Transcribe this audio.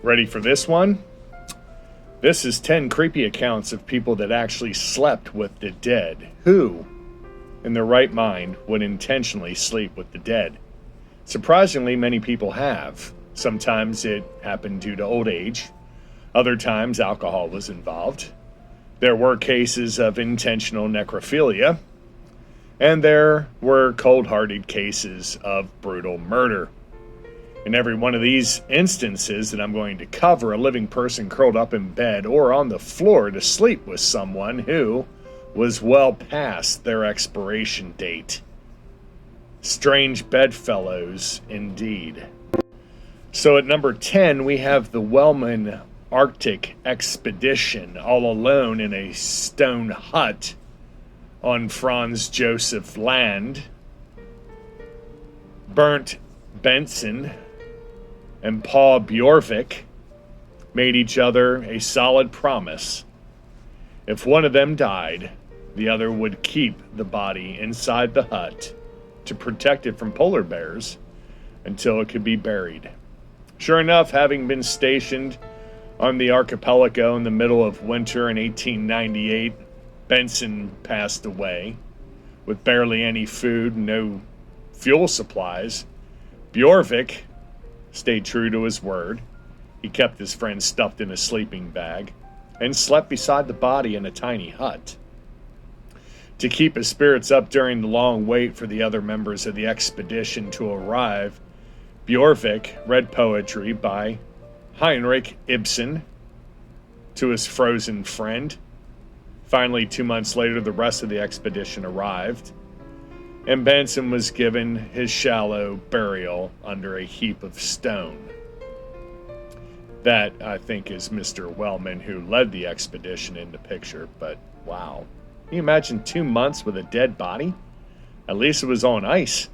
Ready for this one? This is 10 creepy accounts of people that actually slept with the dead. Who, in their right mind, would intentionally sleep with the dead? Surprisingly, many people have. Sometimes it happened due to old age. Other times, alcohol was involved. There were cases of intentional necrophilia. And there were cold-hearted cases of brutal murder. In every one of these instances that I'm going to cover, a living person curled up in bed or on the floor to sleep with someone who was well past their expiration date. Strange bedfellows, indeed. So at number 10, we have the Wellman Arctic Expedition, all alone in a stone hut on Franz Josef Land. Bernd Benson and Paul Bjorvik made each other a solid promise. If one of them died, the other would keep the body inside the hut to protect it from polar bears until it could be buried. Sure enough, having been stationed on the archipelago in the middle of winter in 1898, Benson passed away with barely any food, no fuel supplies. Bjorvik stayed true to his word. He kept his friend stuffed in a sleeping bag and slept beside the body in a tiny hut. To keep his spirits up during the long wait for the other members of the expedition to arrive, Bjorvik read poetry by Heinrich Ibsen to his frozen friend. Finally, 2 months later, the rest of the expedition arrived, and Benson was given his shallow burial under a heap of stone. That, I think, is Mr. Wellman, who led the expedition, in the picture, but wow. Can you imagine 2 months with a dead body? At least it was on ice.